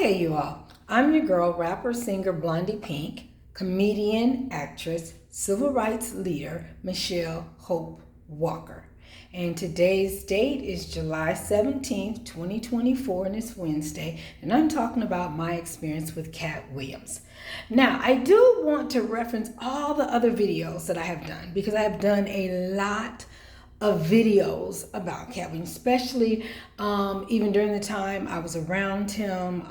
Okay, you all. I'm your girl, rapper, singer, Blondie Pink, comedian, actress, civil rights leader, Michelle Hope Walker. And today's date is July 17th, 2024, and it's Wednesday. And I'm talking about my experience with Katt Williams. Now, I do want to reference all the other videos that I have done because I have done a lot of videos about Katt Williams, especially even during the time I was around him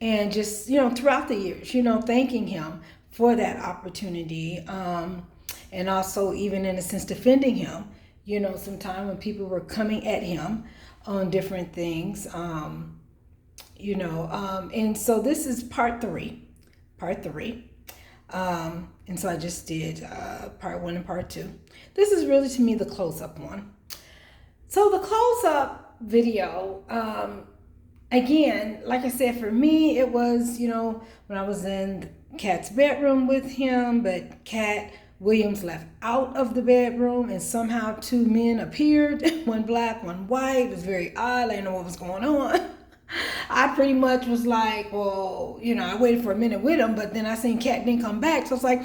and just, throughout the years, thanking him for that opportunity and also even in a sense defending him, sometime when people were coming at him on different things, and so this is part three. And so I just did part one and part two. This is really, to me, the close-up one. So the close-up video, again, like I said, for me, it was, when I was in Katt's bedroom with him, but Katt Williams left out of the bedroom and somehow two men appeared, one black, one white. It was very odd. I didn't know what was going on. I pretty much was like, well, I waited for a minute with him, but then I seen Katt didn't come back. So it's like,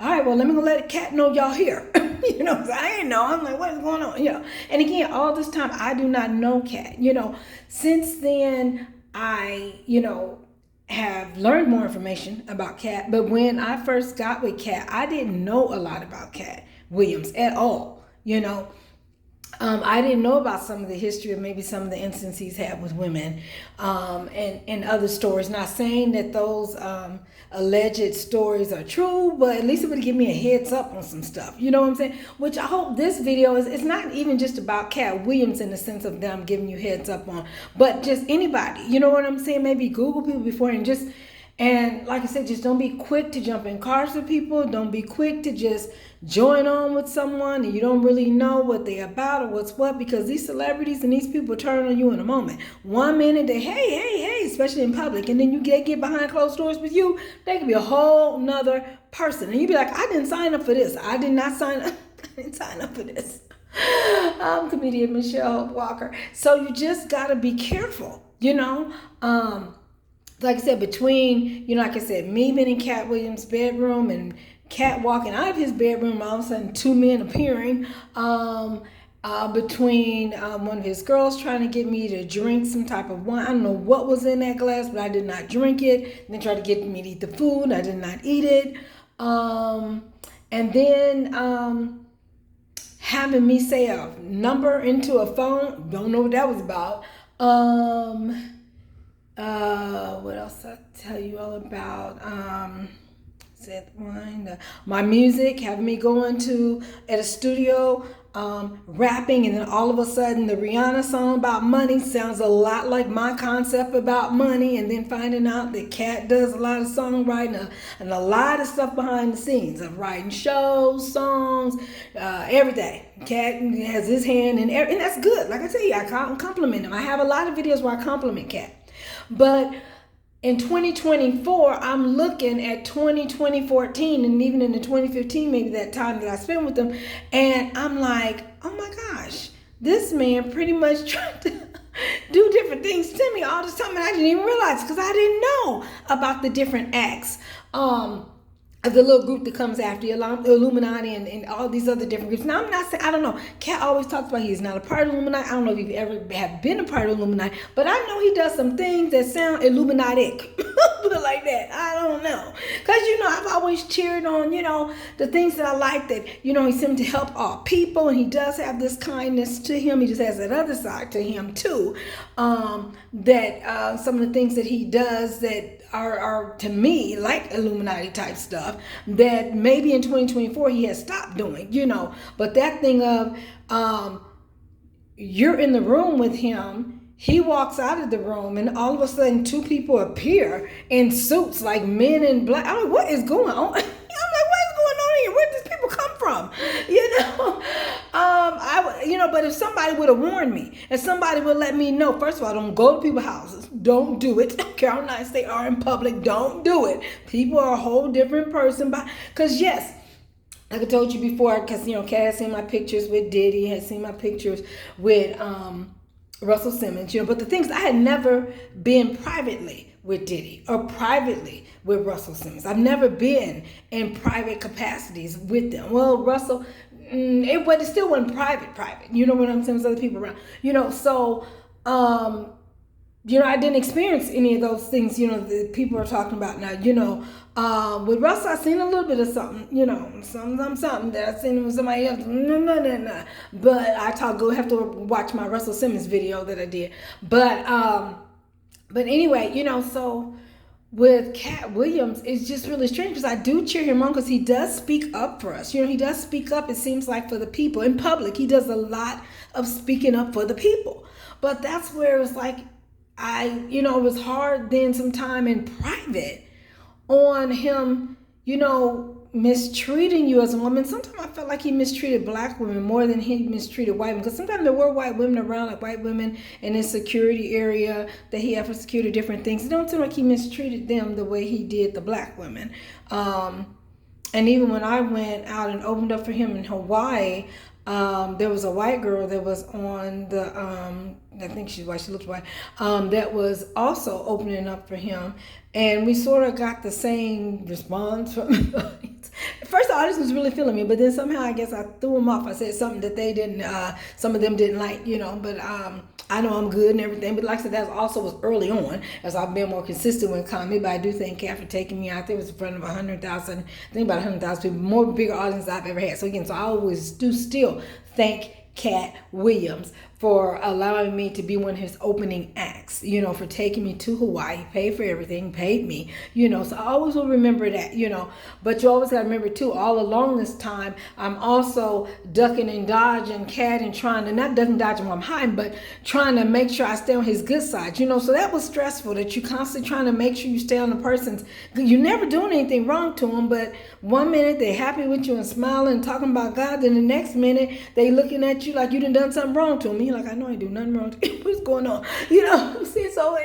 all right, well, let me go let Katt know y'all here. Cause I didn't know. I'm like, what is going on? And again, all this time, I do not know Katt. Since then, I, have learned more information about Katt. But when I first got with Katt, I didn't know a lot about Katt Williams at all, I didn't know about some of the history of maybe some of the instances he's had with women and other stories. Not saying that those alleged stories are true, but at least it would give me a heads up on some stuff. You know what I'm saying? Which I hope this video is, it's not even just about Katt Williams in the sense of them giving you heads up on, but just anybody. You know what I'm saying? Maybe Google people before and like I said, just don't be quick to jump in cars with people. Don't be quick to just join on with someone and you don't really know what they're about or what's what, because these celebrities and these people turn on you in a moment. 1 minute they, hey, especially in public, and then you get behind closed doors with you, they can be a whole nother person. And you be like, I didn't sign up for this. I did not sign up. I didn't sign up for this. I'm comedian Michelle Walker. So you just got to be careful, like I said, between, like I said, me being in Katt Williams' bedroom and Katt walking out of his bedroom, all of a sudden two men appearing, between one of his girls trying to get me to drink some type of wine. I don't know what was in that glass, but I did not drink it. And then tried to get me to eat the food. I did not eat it. And then having me say a number into a phone. Don't know what that was about. What else I tell you all about? My music, having me go into at a studio, rapping, and then all of a sudden the Rihanna song about money sounds a lot like my concept about money, and then finding out that Katt does a lot of songwriting and a lot of stuff behind the scenes of writing shows, songs, everything. Katt has his hand in and that's good. Like I tell you, I compliment him. I have a lot of videos where I compliment Katt. But in 2024, I'm looking at 2014 and even into 2015, maybe that time that I spent with them. And I'm like, oh my gosh, this man pretty much tried to do different things to me all this time. And I didn't even realize because I didn't know about the different acts. Of the little group that comes after you, Illuminati and all these other different groups. Now, I'm not saying, I don't know. Katt always talks about he's not a part of Illuminati. I don't know if you've ever have been a part of Illuminati, but I know he does some things that sound Illuminatic. Put it like that. I don't know. Because, I've always cheered on, the things that I like that, he seems to help all people, and he does have this kindness to him. He just has that other side to him, too. That some of the things that he does that are to me like Illuminati type stuff that maybe in 2024 he has stopped doing, but that thing of you're in the room with him, he walks out of the room and all of a sudden two people appear in suits like men in black. I'm like, what is going on? I'm like, what is going on here? Where did these people come from? But if somebody would have warned me, and somebody would let me know, first of all, don't go to people's houses. Don't do it. Carolina State are in public. Don't do it. People are a whole different person. Because yes, like I told you before, because, Katt has seen my pictures with Diddy, has seen my pictures with Russell Simmons, but the things I had never been privately with Diddy or privately with Russell Simmons. I've never been in private capacities with them. Well, Russell, it still wasn't private. You know what I'm saying? With other people around. So I didn't experience any of those things, that people are talking about now, with Russell, I seen a little bit of something, something that I seen with somebody else, no. But have to watch my Russell Simmons video that I did. But anyway, so with Katt Williams, it's just really strange because I do cheer him on because he does speak up for us. He does speak up, it seems like, for the people in public. He does a lot of speaking up for the people. But that's where it's like, it was hard then sometime in private on him, mistreating you as a woman. Sometimes I felt like he mistreated black women more than he mistreated white women. Because sometimes there were white women around, like white women in his security area that he had for security, different things. It don't seem like he mistreated them the way he did the black women. And even when I went out and opened up for him in Hawaii, there was a white girl that was on the, I think she's white, she looks white, that was also opening up for him. And we sort of got the same response from the audience. At first, the audience was really feeling me, but then somehow I guess I threw them off. I said something that they didn't, some of them didn't like, but I know I'm good and everything. But like I said, that also was early on as I've been more consistent with comedy. But I do thank Katt for taking me out there. It was in front of 100,000, I think about 100,000 people, more bigger audience than I've ever had. So again, I always do still thank Katt Williams for allowing me to be one of his opening acts, for taking me to Hawaii, paid for everything, paid me, so I always will remember that, but you always got to remember too, all along this time, I'm also ducking and dodging Katt and trying to, not ducking and dodging while I'm hiding, but trying to make sure I stay on his good side, so that was stressful, that you constantly trying to make sure you stay on the person's, you're never doing anything wrong to them, but one minute they happy with you and smiling and talking about God, then the next minute they looking at you like you done something wrong to them. You're like, I know I do nothing wrong. What's going on? See, so,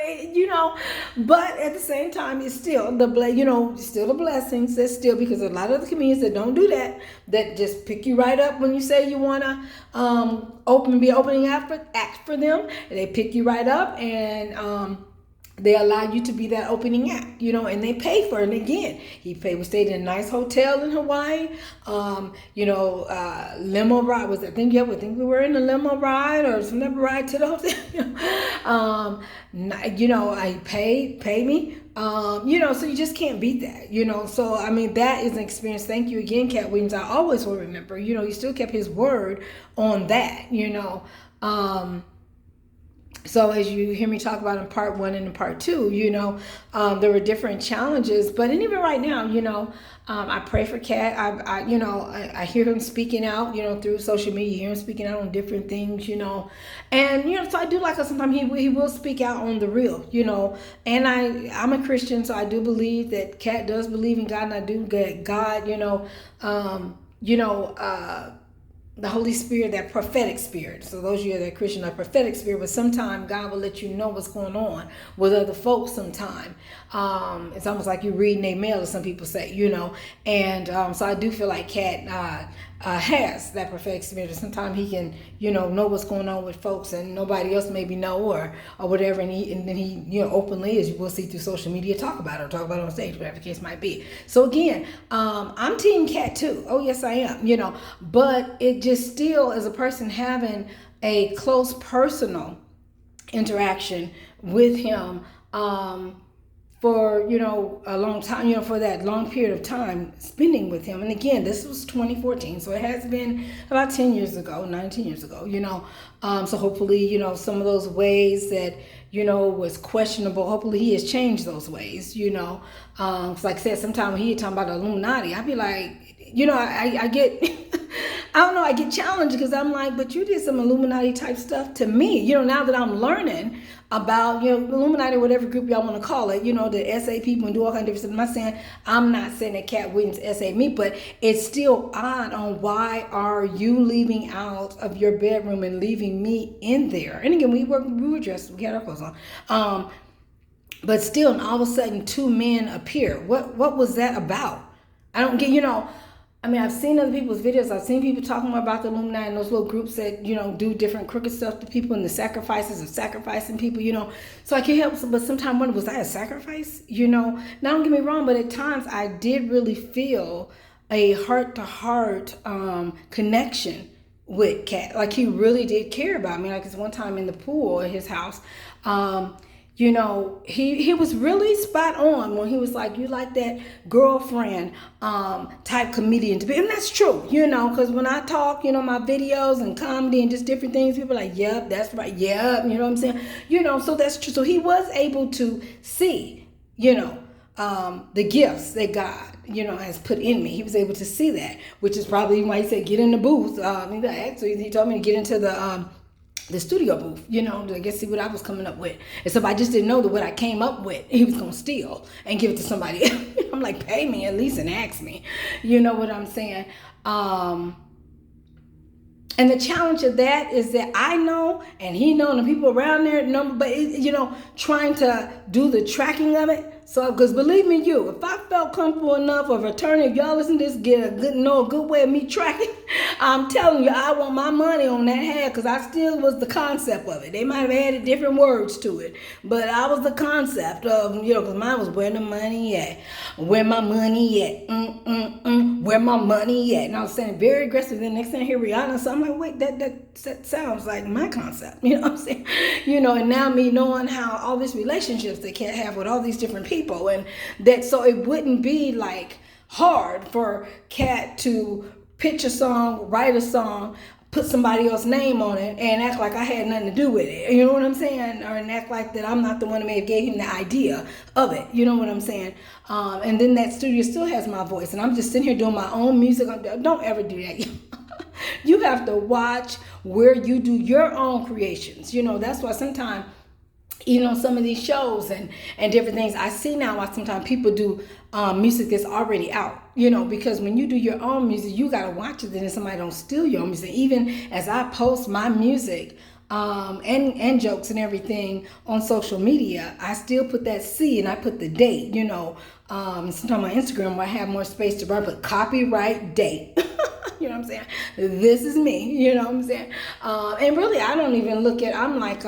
but at the same time, it's still still the blessings. That's still, because a lot of the comedians that don't do that, that just pick you right up when you say you want to be opening act for them. And they pick you right up and, they allow you to be that opening act, and they pay for it. And again, we stayed in a nice hotel in Hawaii, limo ride I think we were in a limo ride or some type of ride to the hotel. I pay me, so you just can't beat that, so, I mean, that is an experience. Thank you again, Katt Williams. I always will remember, he still kept his word on that, So as you hear me talk about in part 1 and in part 2, there were different challenges, but even right now, I pray for Katt. I hear him speaking out, through social media, hear him speaking out on different things, and, so I do like how sometimes he will speak out on the real, and I'm a Christian, so I do believe that Katt does believe in God, and I do get God, the Holy Spirit, that prophetic spirit. So those of you that are Christian, a prophetic spirit, but sometimes God will let you know what's going on with other folks sometime. It's almost like you're reading their mail, as some people say, and so I do feel like Katt has that prophetic spirit, and sometimes he can, know what's going on with folks and nobody else maybe know or whatever, and then he openly, as you will see through social media, talk about it or talk about it on stage, whatever the case might be. So again, I'm team Katt too. Oh yes, I am, but it just still, as a person having a close personal interaction with him, for a long time, for that long period of time spending with him. And again, this was 2014, so it has been about 19 years ago, so hopefully, some of those ways that was questionable, hopefully he has changed those ways, like I said, sometimes when he talking about the Illuminati, I'd be like, I get I don't know, I get challenged because I'm like, but you did some Illuminati type stuff to me, now that I'm learning about, Illuminati, whatever group y'all want to call it, the SA people and do all kinds of different stuff. I'm not saying that Katt Williams SA me, but it's still odd on why are you leaving out of your bedroom and leaving me in there? And again, we were dressed, we had our clothes on. But still, and all of a sudden, 2 men appear. What was that about? I don't get, I mean, I've seen other people's videos. I've seen people talking more about the Illuminati and those little groups that, do different crooked stuff to people and the sacrifices of sacrificing people. So I can't help but sometimes wonder, was that a sacrifice? Now don't get me wrong, but at times I did really feel a heart-to-heart connection with Katt. Like, he really did care about me. Like, it's one time in the pool at his house, he was really spot on when he was like, you like that girlfriend type comedian to be. And that's true, because when I talk, my videos and comedy and just different things, people are like, yep, that's right, yep, you know what I'm saying? So that's true. So he was able to see, the gifts that God, has put in me. He was able to see that, which is probably why he said, get in the booth. Actually, he told me to get into the studio booth, to get see what I was coming up with. And so if I just didn't know that what I came up with, he was going to steal and give it to somebody else. I'm like, pay me at least and ask me. You know what I'm saying? And the challenge of that is that I know, and he know, and the people around there know, but trying to do the tracking of it. So, because believe me, if I felt comfortable enough of attorney, if y'all listen to this, get a good way of me tracking, I'm telling you, I want my money on that hat, because I still was the concept of it. They might have added different words to it, but I was the concept of, because mine was where the money at, where my money at, where my money at. And I was saying very aggressive. Then next thing I hear Rihanna, so I'm like, wait, that sounds like my concept. You know what I'm saying? And now me knowing how all these relationships they can't have with all these different people, and that, so it wouldn't be like hard for Katt to pitch a song, write a song, put somebody else's name on it, and act like I had nothing to do with it. You know what I'm saying? Or and act like that I'm not the one that may have gave him the idea of it. You know what I'm saying? And then that studio still has my voice, and I'm just sitting here doing my own music. Don't ever do that. You have to watch where you do your own creations. That's why sometimes, some of these shows and different things, I see now why sometimes people do music that's already out, because when you do your own music, you got to watch it, then somebody don't steal your own music. Even as I post my music and jokes and everything on social media, I still put that C and I put the date, sometimes on Instagram where I have more space to write, but copyright date. You know what I'm saying? This is me, you know what I'm saying? And really, I don't even look at, I'm like,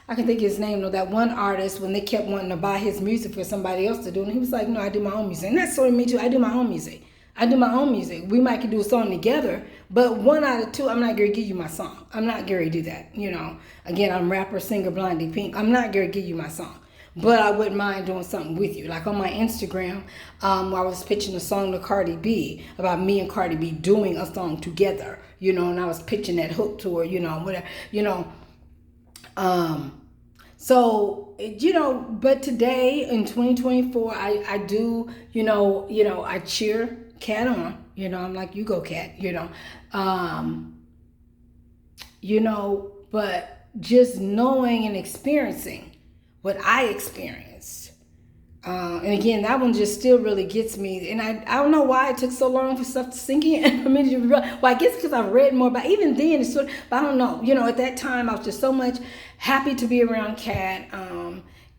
I can think of his name, that one artist, when they kept wanting to buy his music for somebody else to do, and he was like, no, I do my own music. And that's sort of me too. I do my own music. We might could do a song together, but one out of two, I'm not going to give you my song. I'm not going to do that. Again, I'm rapper, singer, Blondie Pink. I'm not going to give you my song. But I wouldn't mind doing something with you. Like on my Instagram, where I was pitching a song to Cardi B about me and Cardi B doing a song together, and I was pitching that hook to her, whatever, but today in 2024, I do, I cheer Katt on, I'm like, you go Katt, but just knowing and experiencing what I experienced. And again, that one just still really gets me. And I don't know why it took so long for stuff to sink in. Well, I guess because I've read more about, even then, it's sort of, but I don't know. At that time, I was just so much happy to be around Katt,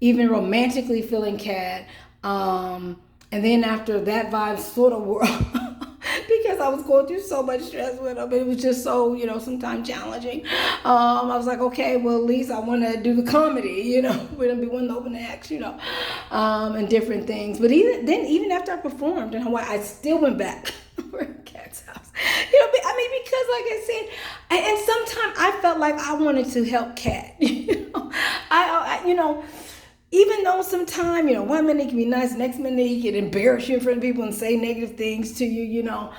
even romantically feeling Katt. And then after that vibe sort of world, because I was going through so much stress with him. It was just so, sometimes challenging. I was like, okay, well, at least I want to do the comedy, we're going to be one to open the acts, and different things. But even after I performed in Hawaii, I still went back to Katt's house. Because like I said, and sometimes I felt like I wanted to help Katt, even though sometimes, 1 minute he can be nice, next minute he can embarrass you in front of people and say negative things to you, or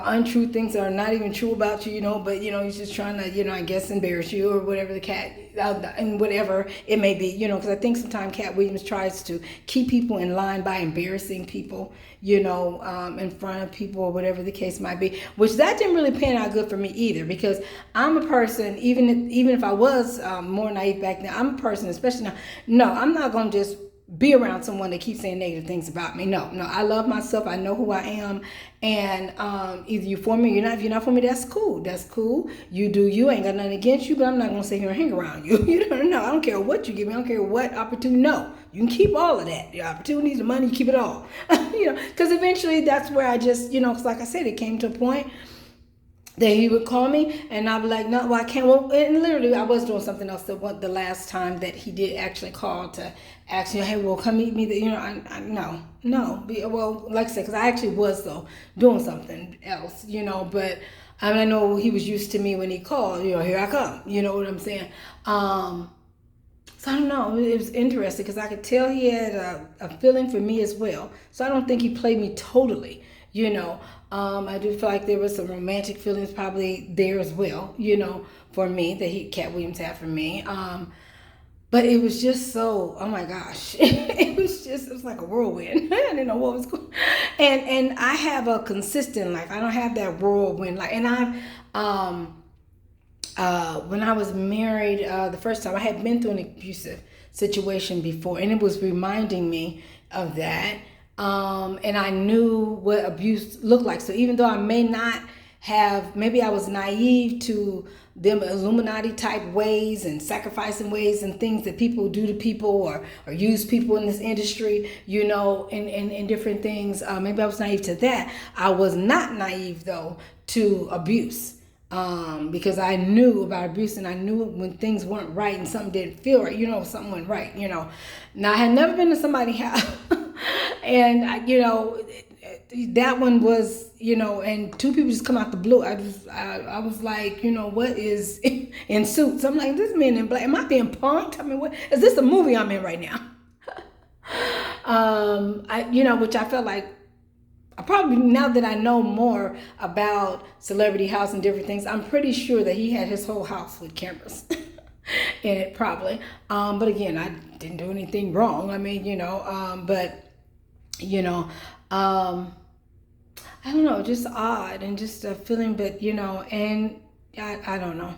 untrue things that are not even true about you, but, he's just trying to, I guess, embarrass you or whatever the Katt, and whatever it may be, because I think sometimes Katt Williams tries to keep people in line by embarrassing people, in front of people or whatever the case might be, which that didn't really pan out good for me either, because I'm a person, even if I was more naive back then, I'm a person, especially now, no, I'm not going to just be around someone that keeps saying negative things about me. No, I love myself. I know who I am. And either you for me or you're not. If you're not for me, that's cool. That's cool. You do you. Ain't got nothing against you, but I'm not going to sit here and hang around you. You don't know. I don't care what you give me. I don't care what opportunity. No, You can keep all of that. Your opportunities, the money, you keep it all. Because eventually that's where I just, cause like I said, it came to a point that he would call me and I'd be like, no, well, I can't. Well, and literally I was doing something else the last time that he did actually call to ask me, hey, well, come meet me. No. Well, like I said, because I actually was, though, doing something else, but I know he was used to me when he called, here I come, you know what I'm saying? So I don't know, it was interesting because I could tell he had a feeling for me as well. So I don't think he played me totally, I do feel like there was some romantic feelings probably there as well, for me that Katt Williams had for me. But it was just so, oh my gosh, it was like a whirlwind. I didn't know what was going on. And I have a consistent life. I don't have that whirlwind life. And when I was married the first time, I had been through an abusive situation before, and it was reminding me of that. And I knew what abuse looked like. So even though I may not have, maybe I was naive to them Illuminati type ways and sacrificing ways and things that people do to people or use people in this industry, in different things. Maybe I was naive to that. I was not naive though to abuse. Because I knew about abuse and I knew when things weren't right and something didn't feel right, something went right, Now I had never been to somebody's house and that one was, and two people just come out the blue. I was like, what is in suits? I'm like, this man in black, am I being punked? I mean, what is this a movie I'm in right now? Which I felt like I probably, now that I know more about Celebrity House and different things, I'm pretty sure that he had his whole house with cameras in it probably. But again, I didn't do anything wrong. I mean, I don't know, just odd and just a feeling, but, and I don't know.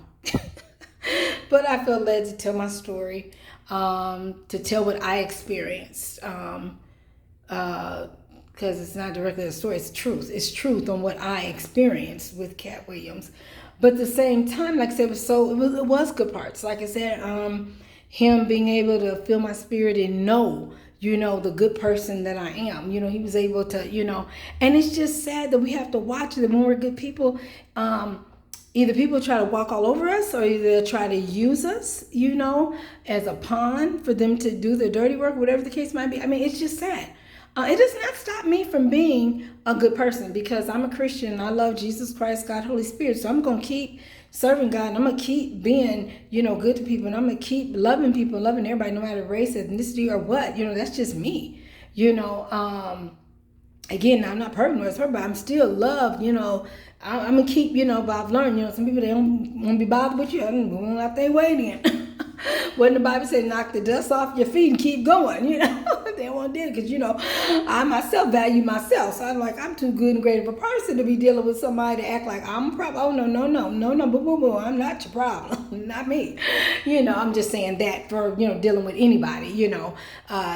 But I feel led to tell my story, to tell what I experienced, because it's not directly a story, it's truth. It's truth on what I experienced with Katt Williams. But at the same time, like I said, it was good parts. Like I said, him being able to feel my spirit and know, the good person that I am. He was able to, and it's just sad that we have to watch that when we're good people, either people try to walk all over us or either try to use us, as a pawn for them to do their dirty work, whatever the case might be. I mean, it's just sad. It does not stop me from being a good person because I'm a Christian and I love Jesus Christ, God, Holy Spirit. So I'm going to keep serving God and I'm going to keep being, good to people, and I'm going to keep loving people, loving everybody, no matter race, ethnicity, or what. That's just me. Again, I'm not perfect, but I'm still loved, I'm going to keep, but I've learned, some people, they don't want to be bothered with you. I'm going out their way then. When the Bible said knock the dust off your feet and keep going, they don't want to do it because, I myself value myself. So I'm like, I'm too good and great of a person to be dealing with somebody to act like I'm a problem. Oh, no, boo, I'm not your problem, not me. I'm just saying that for, dealing with anybody,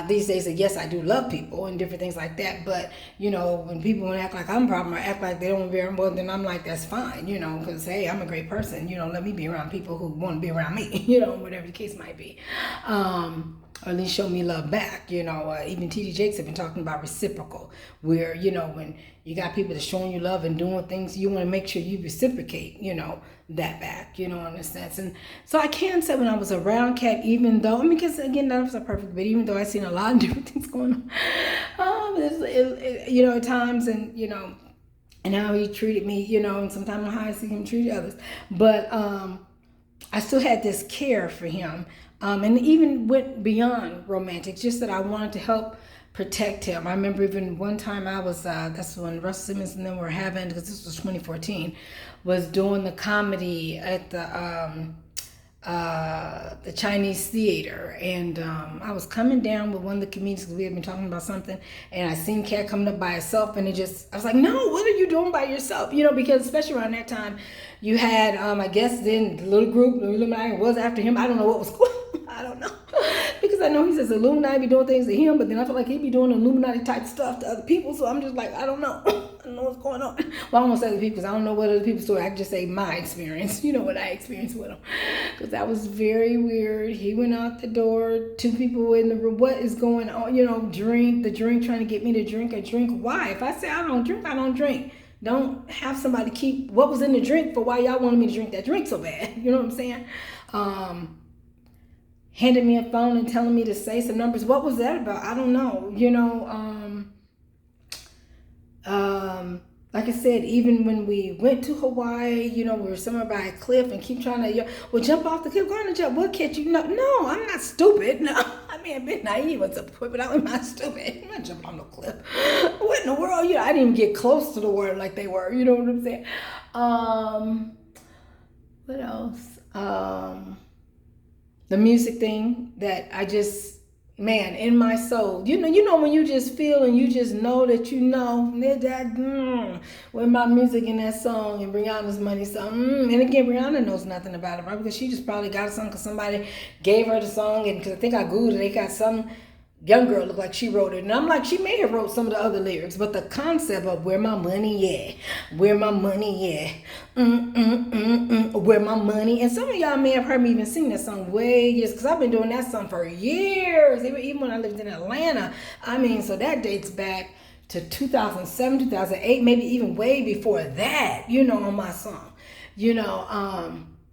these days, yes, I do love people and different things like that. But, when people want to act like I'm a problem or act like they don't want to be around more, then I'm like, that's fine, because, hey, I'm a great person. Let me be around people who want to be around me, whatever the case might be. Or at least show me love back. Even T.D. Jakes have been talking about reciprocal, where, when you got people that's showing you love and doing things, you want to make sure you reciprocate, that back, in a sense. And so I can say when I was around Katt, even though, because again, none of us are perfect, but even though I've seen a lot of different things going on, at times, and, and how he treated me, and sometimes how I see him treat others. But I still had this care for him. And even went beyond romantic, just that I wanted to help protect him. I remember even one time I was, that's when Russell Simmons and them were having, because this was 2014, was doing the comedy at the Chinese theater. And I was coming down with one of the comedians because we had been talking about something, and I seen Katt coming up by herself, and I was like, no, what are you doing by yourself? Because especially around that time, you had, I guess then the little group, the Illuminati was after him. I don't know what was going on. I don't know. Because I know he says Illuminati be doing things to him, but then I feel like he be doing Illuminati type stuff to other people. So I'm just like, I don't know. I don't know what's going on. Well, I won't say other people because I don't know what other people's story. I can just say my experience. You know what I experienced with him. Because that was very weird. He went out the door. 2 people in the room. What is going on? You know, trying to get me to drink a drink. Why? If I say I don't drink, I don't drink. Don't have somebody keep what was in the drink for why y'all wanted me to drink that drink so bad. You know what I'm saying? Handed me a phone and telling me to say some numbers. What was that about? I don't know. You know, like I said, even when we went to Hawaii, you know, we were somewhere by a cliff and keep trying to, well, jump off the cliff, go on and jump, we'll catch you. No, I'm not stupid. No, I mean, I've been naive at some point, but I'm not stupid. I'm not jumping on no cliff. What in the world? You know, I didn't even get close to the water like they were. You know what I'm saying? What else? The music thing that I just, man, in my soul, you know when you just feel and you just know that that with my music in that song and Brianna's money song, and again, Brianna knows nothing about it, right? Because she just probably got a song because somebody gave her the song, and because I think I googled it, they got some young girl looked like she wrote it, and I'm like, she may have wrote some of the other lyrics, but the concept of where my money at, where my money at, where my money, and some of y'all may have heard me even sing that song way years, because I've been doing that song for years, even when I lived in Atlanta. I mean, so that dates back to 2007, 2008, maybe even way before that, you know, on my song, you know,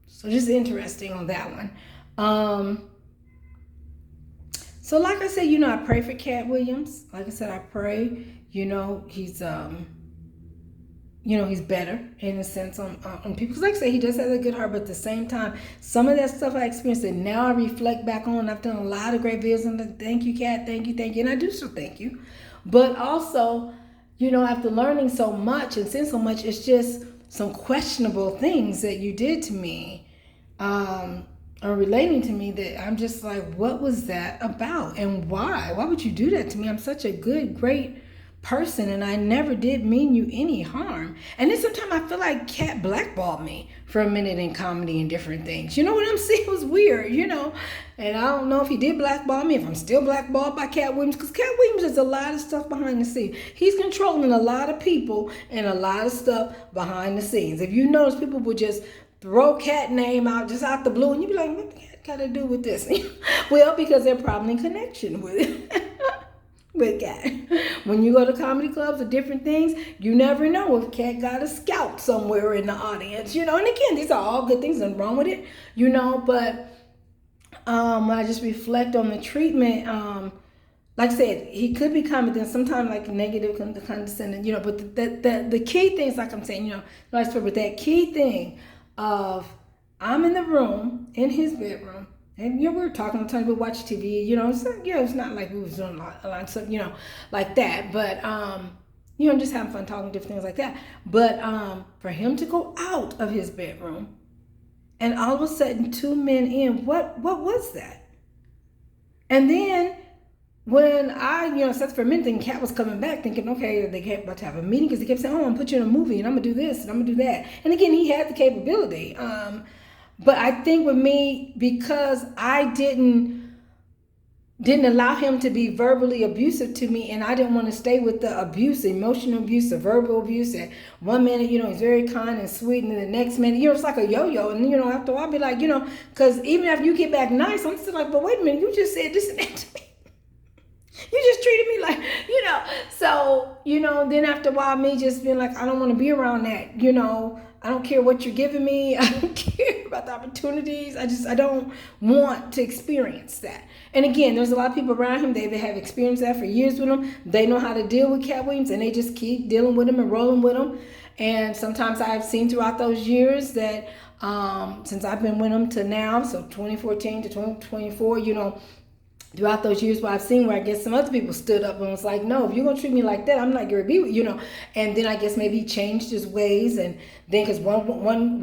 so just interesting on that one. So like I said, you know, I pray for Katt Williams. Like I said, I pray, you know, he's better in a sense on people. Because like I said, he does have a good heart, but at the same time, some of that stuff I experienced and now I reflect back on. I've done a lot of great videos and thank you, Katt, thank you. And I do still thank you. But also, you know, after learning so much and seeing so much, it's just some questionable things that you did to me. Are relating to me that I'm just like, what was that about and why? Why would you do that to me? I'm such a good, great person and I never did mean you any harm. And then sometimes I feel like Katt blackballed me for a minute in comedy and different things. You know what I'm saying? It was weird, you know. And I don't know if he did blackball me, if I'm still blackballed by Katt Williams, because Katt Williams does a lot of stuff behind the scenes. He's controlling a lot of people and a lot of stuff behind the scenes. If you notice, people will just throw Katt name out just out the blue, and you be like, what the Katt got to do with this? Well, because they're probably in connection with it. With Katt. When you go to comedy clubs or different things, you never know if Katt got a scout somewhere in the audience, you know. And again, these are all good things, nothing wrong with it, you know. But when I just reflect on the treatment, like I said, he could be commenting sometimes like negative, condescending, you know. But the key things, like I'm saying, you know, but that key thing of I'm in the room, in his bedroom, and you know, we were talking all the time, we watch TV, you know, so, you know, it's not like we was doing a lot of stuff, you know, like that, but, you know, just having fun talking different things like that, but for him to go out of his bedroom, and all of a sudden 2 men in, what was that? And then, when I, you know, except for a minute, thinking Katt was coming back, thinking, okay, they kept about to have a meeting because they kept saying, oh, I'm going to put you in a movie and I'm going to do this and I'm going to do that. And again, he had the capability. But I think with me, because I didn't allow him to be verbally abusive to me, and I didn't want to stay with the abuse, emotional abuse, the verbal abuse. And 1 minute, you know, he's very kind and sweet, and then the next minute, you know, it's like a yo-yo. And, you know, after a while, I'll be like, you know, because even after you get back nice, I'm still like, but wait a minute, you just said this and that to me. You just treated me like, you know. So, you know, then after a while, me just being like, I don't want to be around that, you know. I don't care what you're giving me. I don't care about the opportunities. I don't want to experience that. And again, there's a lot of people around him. They have experienced that for years with him. They know how to deal with Katt Williams, and they just keep dealing with him and rolling with him. And sometimes I've seen throughout those years that since I've been with him to now, so 2014 to 2024, you know, throughout those years where I've seen where I guess some other people stood up and was like, no, if you're going to treat me like that, I'm not going to be with you, know. And then I guess maybe he changed his ways. And then because one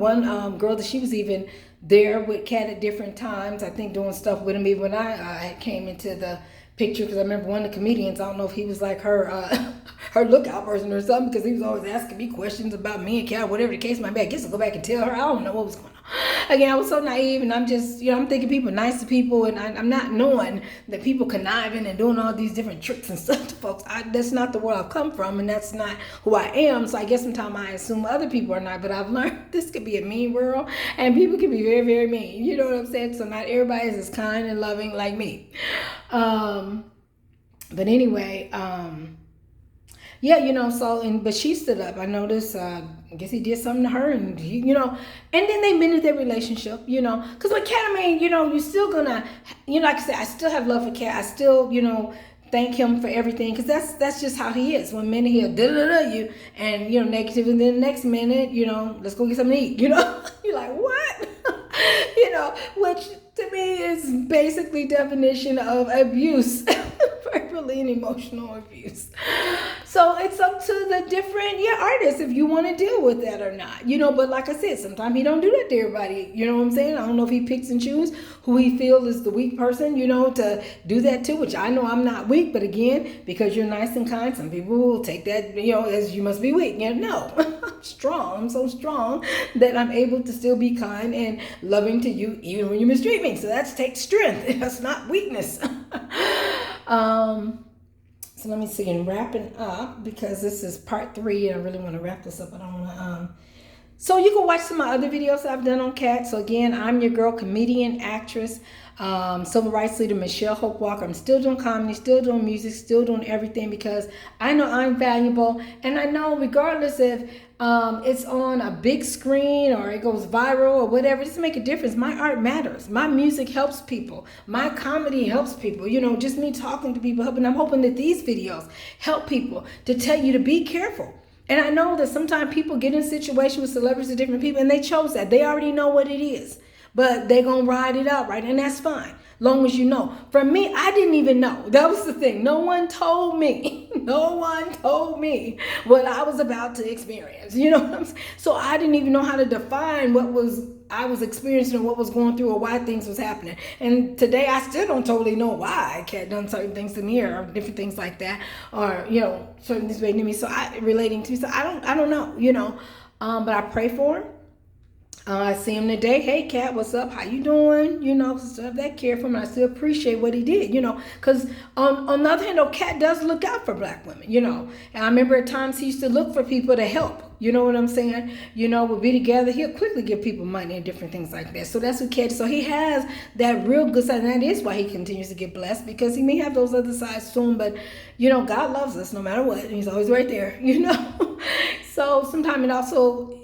girl that she was even there with Katt at different times, I think doing stuff with him even when I came into the picture, because I remember one of the comedians, I don't know if he was like her her lookout person or something, because he was always asking me questions about me and Katt, whatever the case might be. I guess I'll go back and tell her. I don't know what was going on. Again, I was so naive, and I'm just, I'm thinking people nice to people, and I'm not knowing that people conniving and doing all these different tricks and stuff to folks. That's not the world I've come from, and that's not who I am. So I guess sometimes I assume other people are not, but I've learned this could be a mean world, and people can be very, very mean. You know what I'm saying? So not everybody is as kind and loving like me. But anyway, yeah, so, but she stood up. I noticed, I guess he did something to her, and and then they mended their relationship, because with Katt, I mean, you're still gonna, like I said, I still have love for Katt. I still, thank him for everything, because that's just how he is. One minute he'll you, and negative, and then the next minute, let's go get something to eat, you're like, what? Which to me is basically definition of abuse. Verbally and emotional abuse. So it's up to the different artists if you want to deal with that or not. But like I said, sometimes he don't do that to everybody. You know what I'm saying? I don't know if he picks and chooses who he feels is the weak person, to do that too, which I know I'm not weak, but again, because you're nice and kind, some people will take that, as you must be weak. No, I'm strong. I'm so strong that I'm able to still be kind and loving to you even when you mistreat me. So that takes strength. That's not weakness. So let me see, and wrapping up, because this is part 3, and I really want to wrap this up. I don't want to, so you can watch some of my other videos I've done on Katt. So again, I'm your girl, comedian, actress, civil rights leader, Michelle Hope Walker. I'm still doing comedy, still doing music, still doing everything, because I know I'm valuable, and I know regardless if it's on a big screen or it goes viral or whatever, it doesn't make a difference. My art matters. My music helps people. My comedy helps people. Just me talking to people, helping. I'm hoping that these videos help people to tell you to be careful. And I know that sometimes people get in situations with celebrities and different people, and they chose that. They already know what it is, but they're going to ride it out, right? And that's fine, long as you know. For me, I didn't even know. That was the thing. No one told me. No one told me what I was about to experience. You know what I'm saying? So I didn't even know how to define what I was experiencing, or what was going through, or why things was happening. And today I still don't totally know why Katt done certain things to me, or different things like that, or certain things made to me. So relating to me. So I don't know. But I pray for him. I see him today. Hey, Katt, what's up? How you doing? Still have that care for him. I still appreciate what he did, because on the other hand, though, Katt does look out for black women, And I remember at times he used to look for people to help. You know what I'm saying? We'll be together. He'll quickly give people money and different things like that. So that's who Katt is. So he has that real good side. And that is why he continues to get blessed, because he may have those other sides soon. But, God loves us no matter what. And he's always right there, So sometimes it also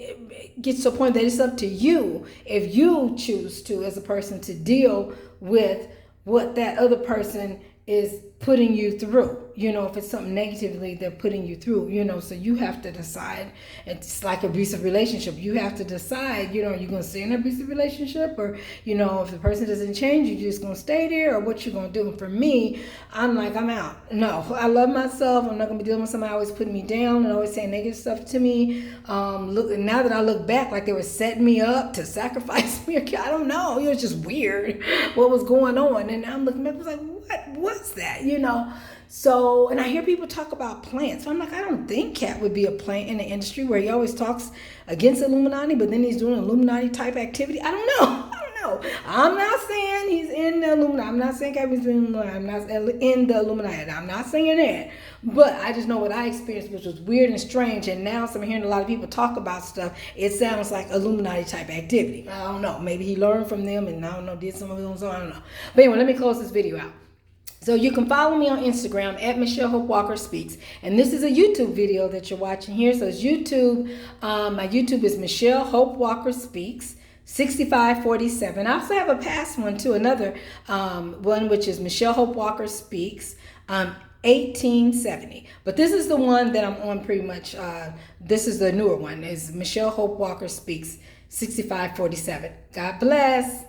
gets to a point that it's up to you, if you choose to, as a person, to deal with what that other person is putting you through. If it's something negatively they're putting you through, so you have to decide. It's like abusive relationship. You have to decide, you're going to stay in an abusive relationship, or, if the person doesn't change, you're just going to stay there, or what you're going to do. And for me, I'm like, I'm out. No, I love myself. I'm not going to be dealing with somebody always putting me down and always saying negative stuff to me. Now that I look back, like they were setting me up to sacrifice me. I don't know. It was just weird what was going on. And I'm looking back, I was like, what was that? So, and I hear people talk about plants. So I'm like, I don't think Katt would be a plant in the industry, where he always talks against Illuminati, but then he's doing Illuminati type activity. I don't know. I'm not saying he's in the Illuminati. I'm not saying Katt was in the Illuminati. I'm not in the Illuminati. I'm not saying that. But I just know what I experienced, which was weird and strange. And now, so I'm hearing a lot of people talk about stuff. It sounds like Illuminati type activity. I don't know. Maybe he learned from them, and I don't know, did some of them. So I don't know. But anyway, let me close this video out. So you can follow me on Instagram at Michelle Hope Walker Speaks. And this is a YouTube video that you're watching here. So it's YouTube. My YouTube is Michelle Hope Walker Speaks 6547. I also have a past one too, another one, which is Michelle Hope Walker Speaks 1870. But this is the one that I'm on pretty much. This is the newer one. Is Michelle Hope Walker Speaks 6547. God bless.